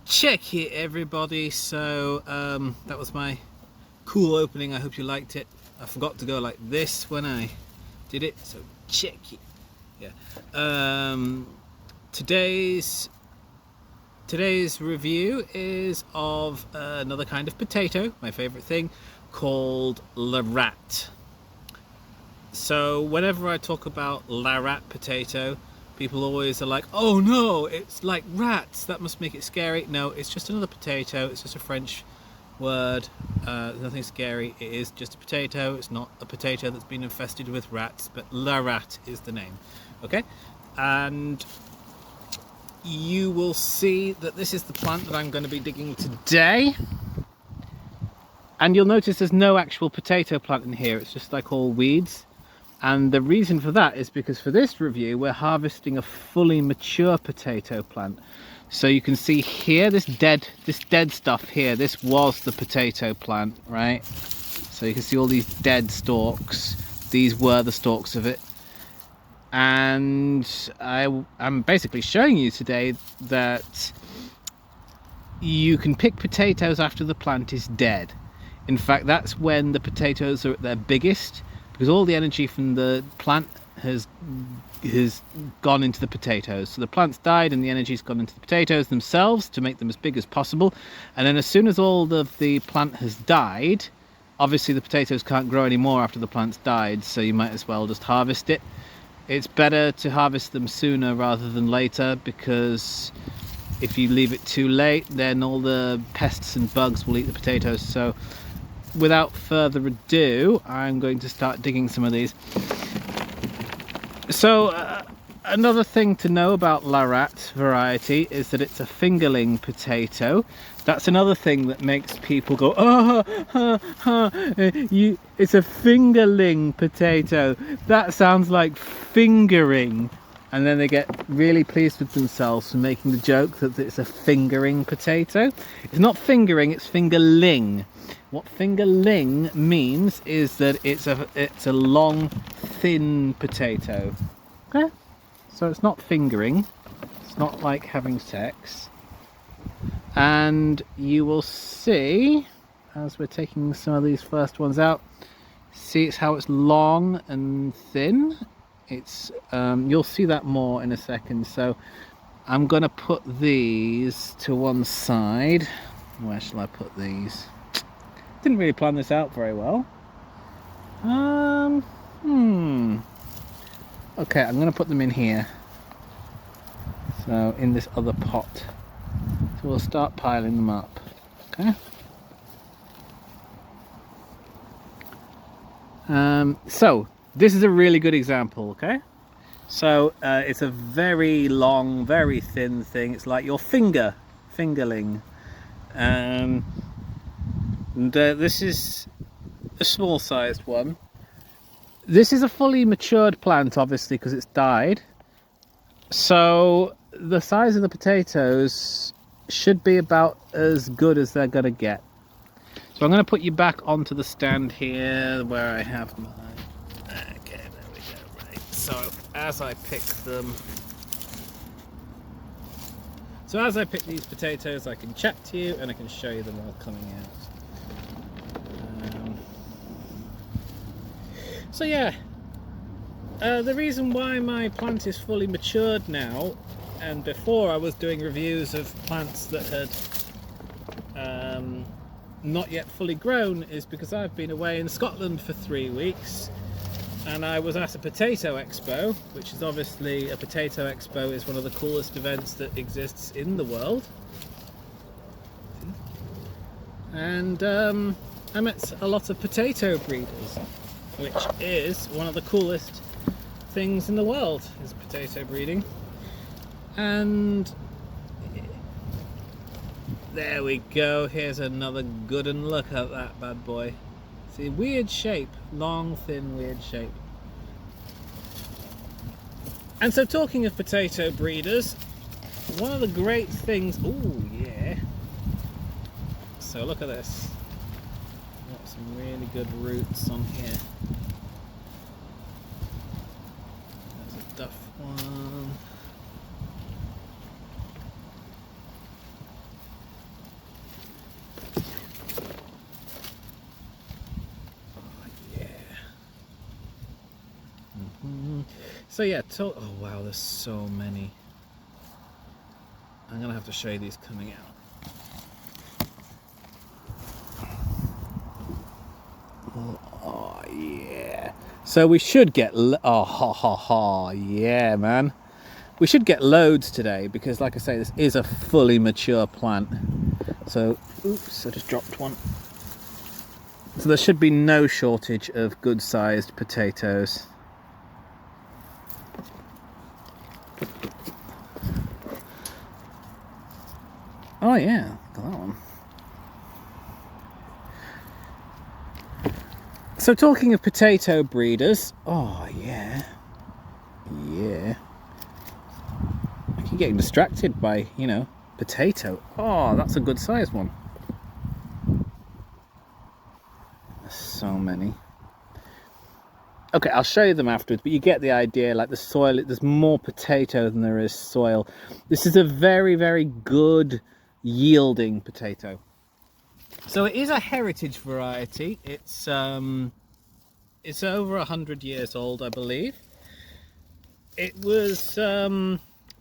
Check it, everybody. So that was my cool opening. I hope you liked it. I forgot to go like this when I did it, so check it. Yeah. Today's review is of another kind of potato, my favorite thing, called la Ratte. So whenever I talk about la Ratte potato, people always are like, oh no, it's like rats, that must make it scary. No, it's just another potato. It's just a French word. Nothing scary. It is just a potato. It's not a potato that's been infested with rats, but la Ratte is the name. Okay, and you will see that this is the plant that I'm going to be digging today. And you'll notice there's no actual potato plant in here. It's just like all weeds. And the reason for that is because for this review, we're harvesting a fully mature potato plant. So you can see here, this dead stuff here, this was the potato plant, right? So you can see all these dead stalks. These were the stalks of it. And I'm basically showing you today that you can pick potatoes after the plant is dead. In fact, that's when the potatoes are at their biggest, because all the energy from the plant has gone into the potatoes. So the plant's died and the energy's gone into the potatoes themselves to make them as big as possible. And then as soon as all of the plant has died, obviously the potatoes can't grow anymore after the plant's died, so you might as well just harvest it. It's better to harvest them sooner rather than later, because if you leave it too late, then all the pests and bugs will eat the potatoes. So without further ado, I'm going to start digging some of these. So another thing to know about la Ratte variety is that it's a fingerling potato. That's another thing that makes people go, oh, it's a fingerling potato. That sounds like fingering. And then they get really pleased with themselves for making the joke that it's a fingering potato. It's not fingering, it's fingerling. What fingerling means is that it's a long, thin potato. Okay? So it's not fingering. It's not like having sex. And you will see, as we're taking some of these first ones out, see how it's long and thin. It's you'll see that more in a second. So I'm gonna put these to one side. Where shall I put these? Didn't really plan this out very well. Okay, I'm gonna put them in here. So in this other pot. So we'll start piling them up. Okay. So this is a really good example, okay? So it's a very long, very thin thing. It's like your fingerling. And this is a small sized one. This is a fully matured plant, obviously, because it's died. So the size of the potatoes should be about as good as they're gonna get. So I'm gonna put you back onto the stand here where I have my... Okay, there we go, right. So as I pick them... So as I pick these potatoes, I can chat to you and I can show you them all coming out. So yeah, the reason why my plant is fully matured now, and before I was doing reviews of plants that had not yet fully grown, is because I've been away in Scotland for 3 weeks and I was at a potato expo, which is obviously, a potato expo is one of the coolest events that exists in the world. And I met a lot of potato breeders, which is one of the coolest things in the world, is potato breeding. And there we go, here's another good one. Look at that bad boy. See, weird shape, long, thin, weird shape. And so talking of potato breeders, one of the great things, oh yeah. So look at this. Got some really good roots on here. There's a duff one. So yeah, oh wow, there's so many. I'm gonna have to show you these coming out. Oh yeah. So we should get, oh ha ha ha, yeah man. We should get loads today because, like I say, this is a fully mature plant. So, oops, I just dropped one. So there should be no shortage of good-sized potatoes. Oh yeah, look at that one. So talking of potato breeders, oh yeah, yeah. I keep getting distracted by, you know, potato. Oh, that's a good sized one. There's so many. Okay, I'll show you them afterwards, but you get the idea. Like the soil, there's more potato than there is soil. This is a very, very good yielding potato. So it is a heritage variety. It's over 100 years old, I believe. It was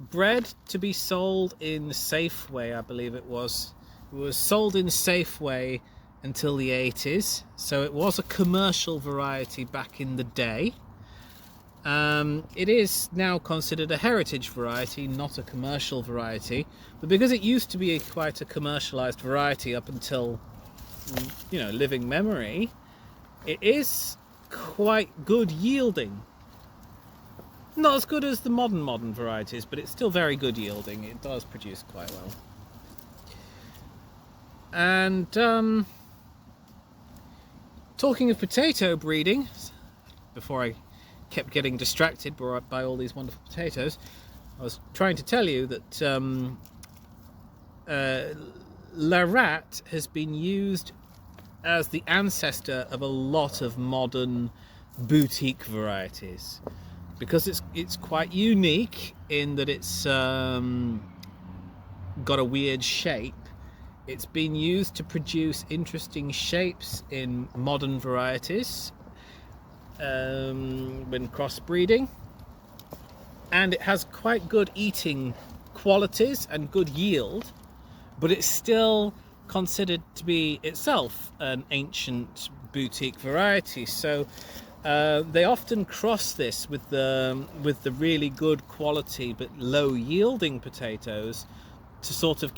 bred to be sold in Safeway, I believe it was. It was sold in Safeway until the 80s, so it was a commercial variety back in the day. It is now considered a heritage variety, not a commercial variety, but because it used to be quite a commercialized variety up until, you know, living memory, it is quite good yielding. Not as good as the modern varieties, but it's still very good yielding. It does produce quite well. And talking of potato breeding, before I kept getting distracted by all these wonderful potatoes, I was trying to tell you that La Ratte has been used as the ancestor of a lot of modern boutique varieties, because it's quite unique in that it's got a weird shape. It's been used to produce interesting shapes in modern varieties when crossbreeding, and it has quite good eating qualities and good yield, but it's still considered to be itself an ancient boutique variety. So they often cross this with the really good quality but low yielding potatoes to sort of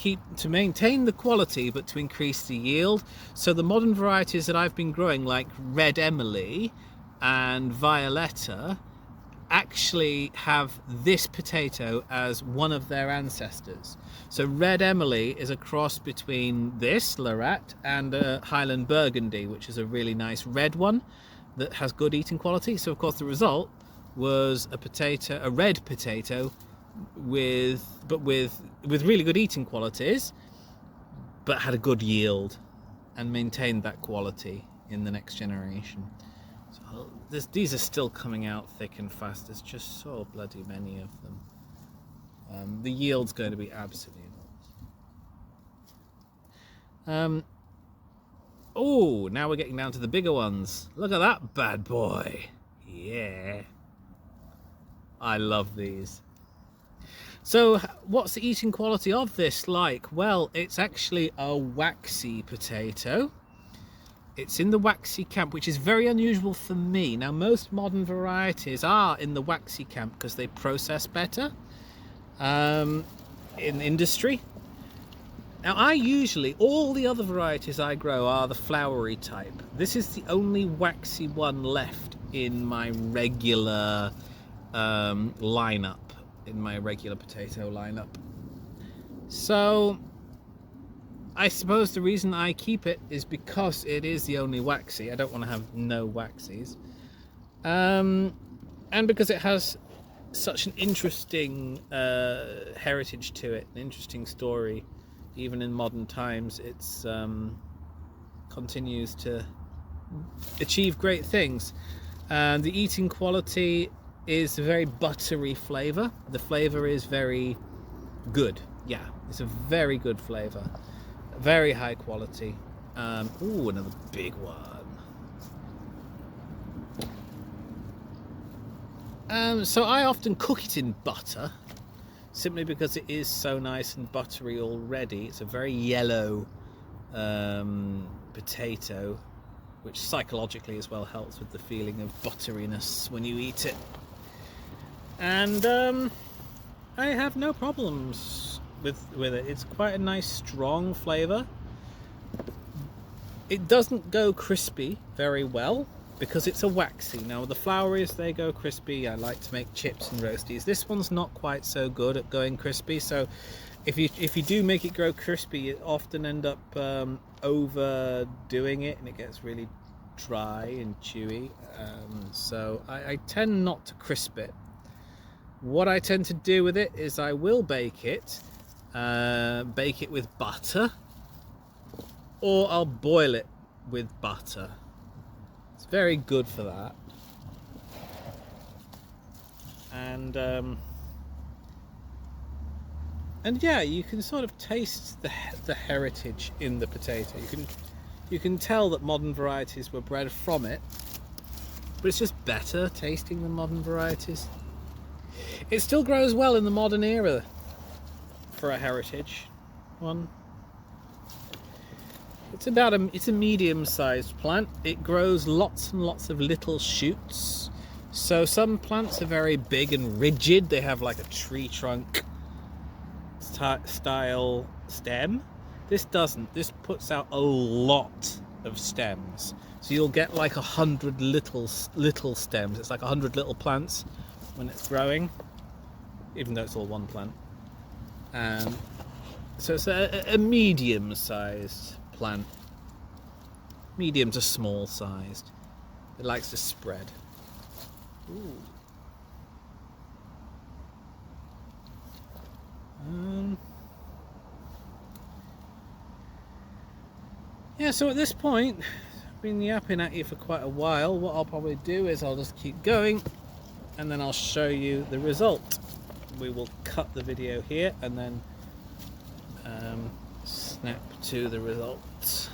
maintain the quality but to increase the yield. So the modern varieties that I've been growing, like Red Emily and Violetta, actually have this potato as one of their ancestors. So Red Emily is a cross between this La Ratte and Highland Burgundy, which is a really nice red one that has good eating quality. So of course the result was a red potato with really good eating qualities, but had a good yield and maintained that quality in the next generation. So these are still coming out thick and fast. There's just so bloody many of them. The yield's going to be absolutely nuts. Oh, now we're getting down to the bigger ones. Look at that bad boy. Yeah. I love these. So what's the eating quality of this like? Well, it's actually a waxy potato. It's in the waxy camp, which is very unusual for me. Now, most modern varieties are in the waxy camp because they process better in industry. Now, all the other varieties I grow are the flowery type. This is the only waxy one left in my regular lineup, in my regular potato lineup. So I suppose the reason I keep it is because it is the only waxy. I don't want to have no waxies. And because it has such an interesting heritage to it, an interesting story. Even in modern times, it's continues to achieve great things. And the eating quality is a very buttery flavour. The flavour is very good. Yeah, it's a very good flavour. Very high quality. Ooh, another big one. So I often cook it in butter, simply because it is so nice and buttery already. It's a very yellow potato, which psychologically as well helps with the feeling of butteriness when you eat it. And I have no problems with it. It's quite a nice strong flavour. It doesn't go crispy very well because it's a waxy. Now the flouries, they go crispy. I like to make chips and roasties. This one's not quite so good at going crispy, so if you do make it grow crispy, you often end up overdoing it and it gets really dry and chewy. So I tend not to crisp it. What I tend to do with it is I will bake it with butter, or I'll boil it with butter. It's very good for that. And yeah, you can sort of taste the heritage in the potato. You can tell that modern varieties were bred from it, but it's just better tasting than modern varieties. It still grows well in the modern era for a heritage one. It's a medium-sized plant. It grows lots and lots of little shoots. So some plants are very big and rigid. They have like a tree trunk style stem. This doesn't. This puts out a lot of stems. So you'll get like 100 little stems. It's like 100 little plants when it's growing, even though it's all one plant. So it's a medium-sized plant, medium to small sized. It likes to spread. Ooh. Yeah, so at this point, I've been yapping at you for quite a while. What I'll probably do is I'll just keep going and then I'll show you the result. We will cut the video here and then snap to the results.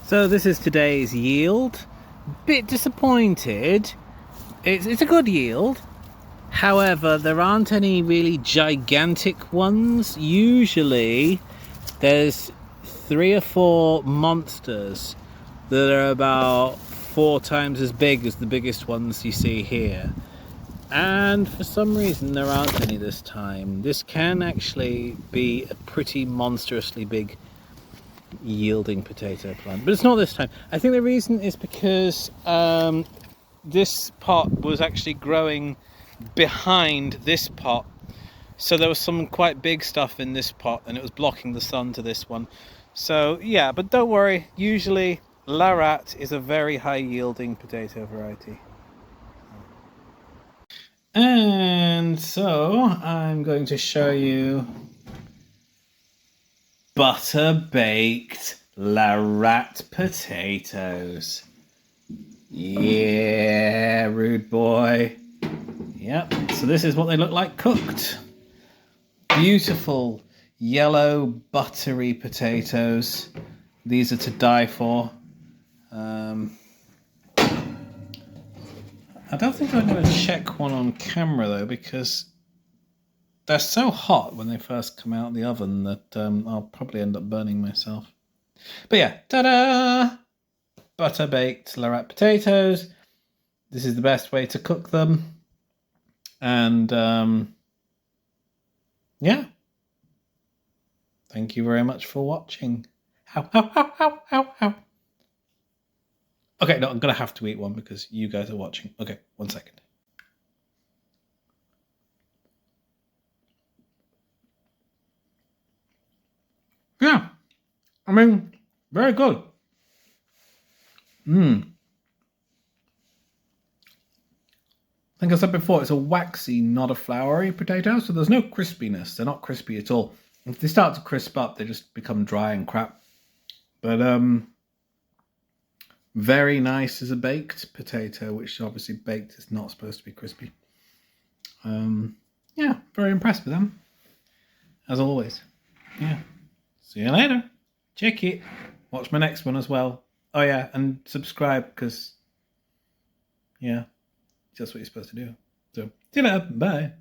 So this is today's yield. Bit disappointed. It's a good yield. However, there aren't any really gigantic ones. Usually there's 3 or 4 monsters that are about 4 times as big as the biggest ones you see here. And for some reason there aren't any this time. This can actually be a pretty monstrously big yielding potato plant, but it's not this time. I think the reason is because this pot was actually growing behind this pot, so there was some quite big stuff in this pot and it was blocking the sun to this one. So yeah, but don't worry, usually La Ratte is a very high yielding potato variety. And so I'm going to show you butter baked La Ratte potatoes. Yeah, rude boy. Yep, so this is what they look like cooked. Beautiful yellow buttery potatoes. These are to die for. I don't think I'm going to check one on camera though, because they're so hot when they first come out of the oven that I'll probably end up burning myself. But yeah, ta-da! Butter baked La Ratte potatoes. This is the best way to cook them. And yeah. Thank you very much for watching. Ow, ow, ow, ow, ow, ow. Okay, no, I'm going to have to eat one because you guys are watching. Okay, 1 second. Yeah, I mean, very good. I think I said before, it's a waxy, not a floury potato, so there's no crispiness. They're not crispy at all. If they start to crisp up, they just become dry and crap. But very nice as a baked potato, which obviously baked is not supposed to be crispy. Yeah, very impressed with them, as always. Yeah, see you later. Check it. Watch my next one as well. Oh yeah, and subscribe, because yeah. just what you're supposed to do. So see you later. Bye.